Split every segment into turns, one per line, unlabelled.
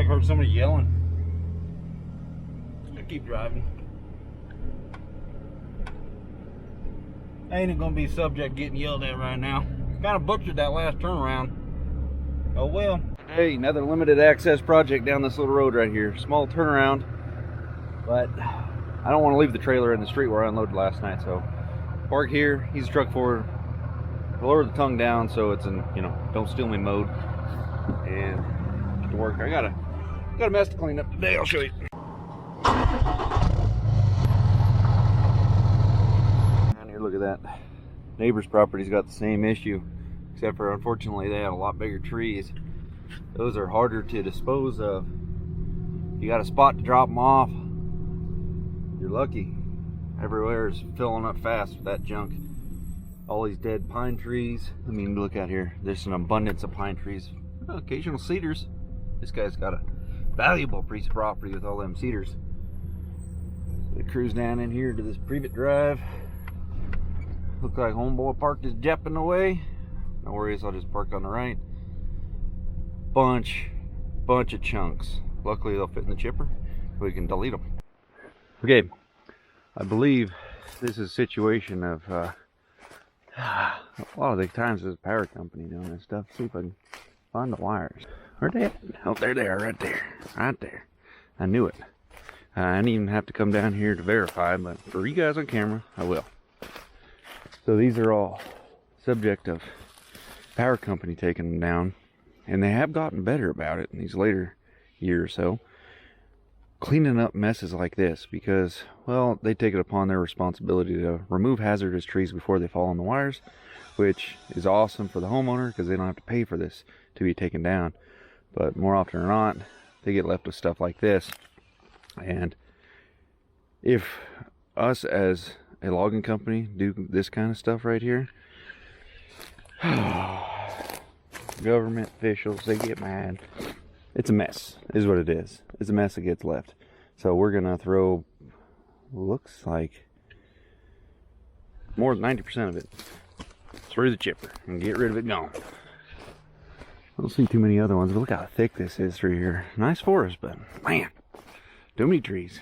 heard somebody yelling. I keep driving. Ain't it gonna be subject getting yelled at right now? Kind of butchered that last turnaround. Oh well. Hey, another limited access project down this little road right here. Small turnaround, but I don't want to leave the trailer in the street where I unloaded last night, so park here, ease the truck forward, lower the tongue down so it's in, you know, don't steal me mode, and get to work. I got a mess to clean up today. I'll show you. Down here, look at that. Neighbor's property's got the same issue, except for unfortunately they have a lot bigger trees. Those are harder to dispose of. You got a spot to drop them off, you're lucky. Everywhere is filling up fast with that junk. All these dead pine trees. I mean, look out here. There's an abundance of pine trees. Occasional cedars. This guy's got a valuable piece of property with all them cedars. We cruise down in here to this Privet Drive. Looks like homeboy parked his Jep in the way. No worries, I'll just park on the right. Bunch of chunks. Luckily they'll fit in the chipper. We can delete them. Okay, I believe this is a situation of a lot of the times there's a power company doing this stuff. See if I can find the wires. Where'd they at? Oh, there they are, right there. Right there. I knew it. I didn't even have to come down here to verify, but for you guys on camera, I will. So these are all subject of power company taking them down, and they have gotten better about it in these later years or so, cleaning up messes like this, because, well, they take it upon their responsibility to remove hazardous trees before they fall on the wires, which is awesome for the homeowner because they don't have to pay for this to be taken down. But more often than not, they get left with stuff like this. And if us as a logging company do this kind of stuff right here, government officials, they get mad. It's a mess, is what it is. It's a mess that gets left. So we're gonna throw, looks like more than 90% of it through the chipper and get rid of it gone. I don't see too many other ones, but look how thick this is through here. Nice forest, but man, too many trees.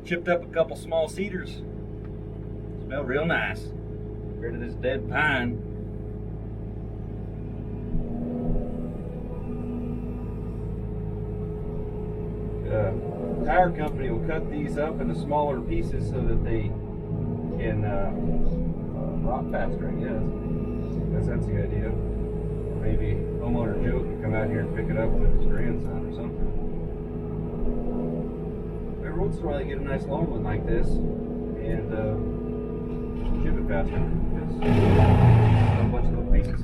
Chipped up a couple small cedars. Smell real nice. Get rid of this dead pine. Power company will cut these up into smaller pieces so that they can rot faster, I guess. Guess that's the idea. Maybe homeowner Joe can come out here and pick it up with his grandson or something. Every once in a while they get a nice long one like this and ship it faster. Just a bunch of little pieces.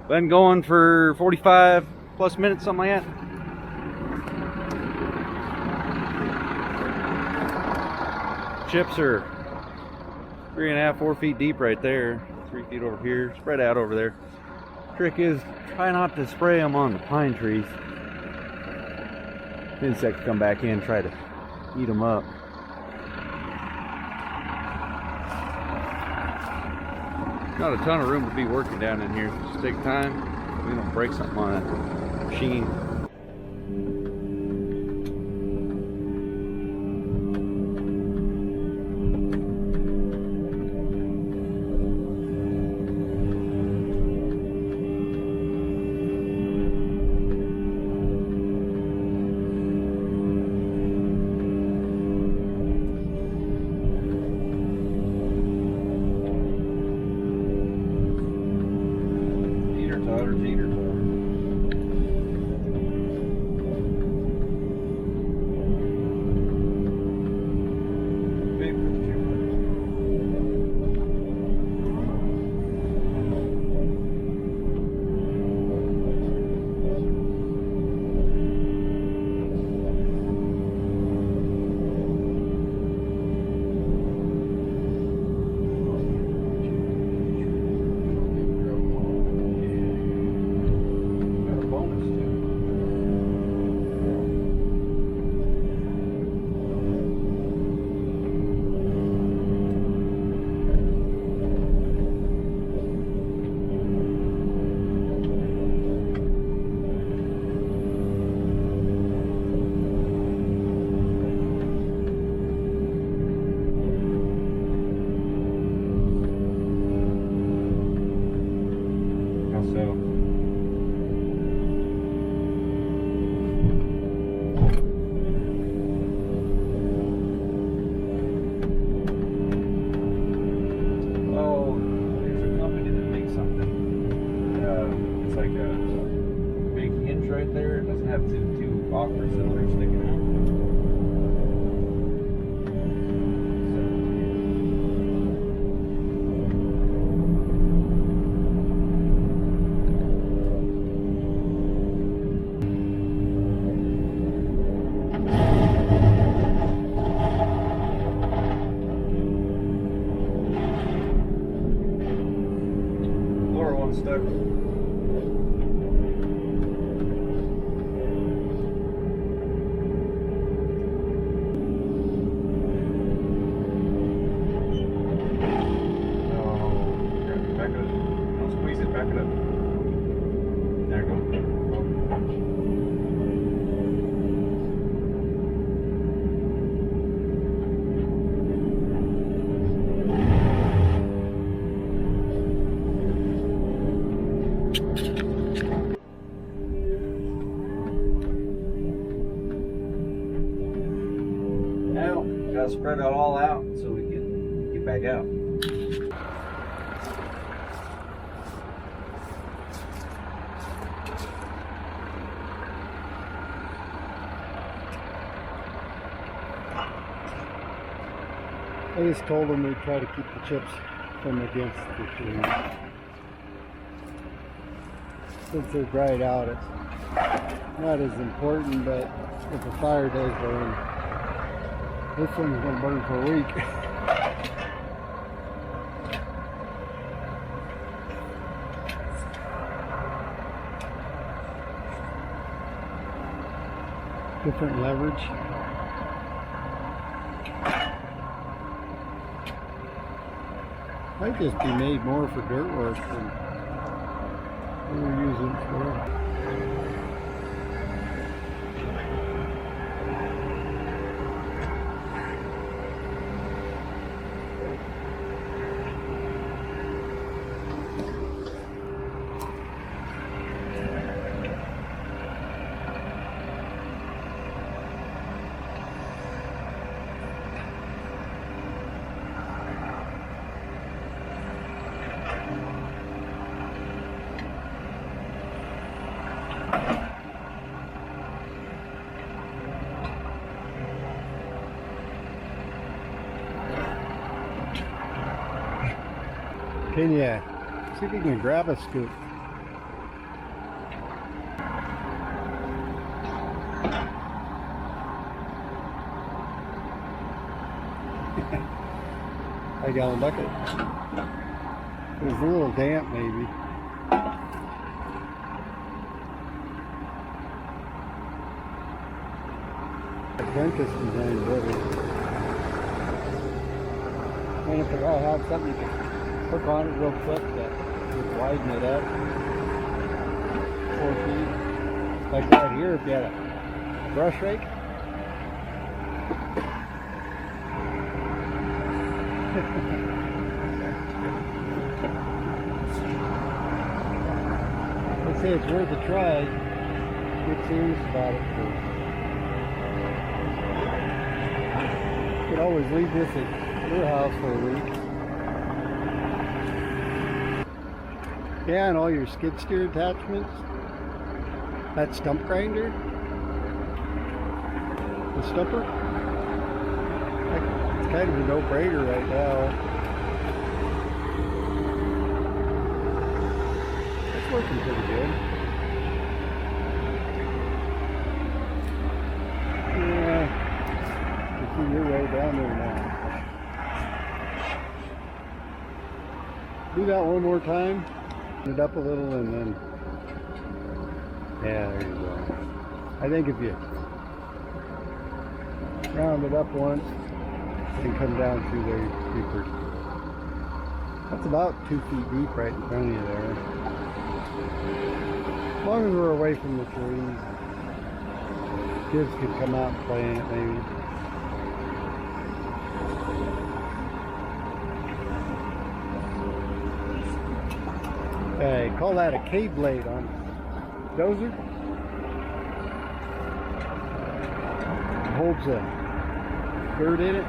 Been going for 45 plus minutes, something like that. Chips are 3.5, 4 feet deep right there. 3 feet over here, spread out over there. Trick is, try not to spray them on the pine trees. Insects come back in, try to eat them up. Not a ton of room to be working down in here. Just take time. We don't break something on that machine. Stuck. back it up. There you go. Now, gotta spread it all out so we can get back out.
I just told them we'd try to keep the chips from against the tree. Since they're dried out, it's not as important, but if a fire does burn, this one's going to burn for a week. Different leverage. Might just be made more for dirt work than we were using it for. Can you see if you can grab a scoop? I got a bucket. It was a little damp, maybe. Apprentice design better. And if I have something you can hook on it real quick to just widen it up 4 feet. Like right here, if you had a brush rake. I'd say it's worth a try. Get serious about it first. You could always leave this at your house for a week. Yeah, and all your skid steer attachments. That stump grinder. The stumper. It's kind of a no-brainer right now. It's working pretty good. Yeah. You see your way down there now. Do that one more time. It up a little and then, yeah, there you go. I think if you round it up once and come down through there, deeper. That's about 2 feet deep right in front of you there. As long as we're away from the trees, kids could come out and play in it maybe. They call that a K-blade on dozer. It holds a dirt in it.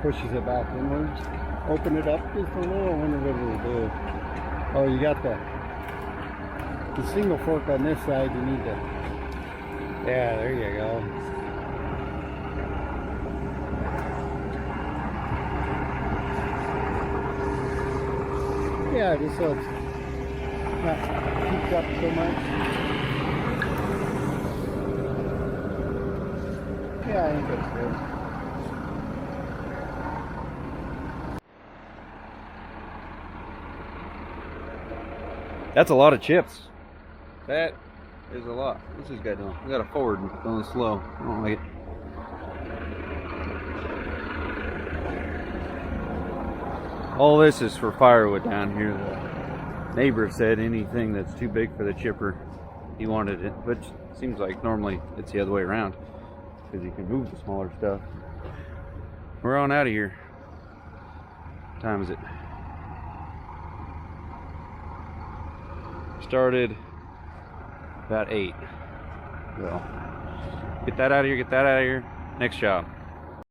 Pushes it back inwards. Open it up just a little. I wonder what it'll do. Oh, you got the single fork on this side. You need to, yeah, there you go. Yeah, just so it's not heaped up so much. Yeah, I think that's good.
That's a lot of chips. That is a lot. What's this guy doing? We got a forward going slow. I don't like it. All this is for firewood down here. The neighbor said anything that's too big for the chipper, he wanted it, which seems like normally it's the other way around because you can move the smaller stuff. We're on out of here. What time is it? Started about 8. Well, get that out of here, get that out of here. Next job.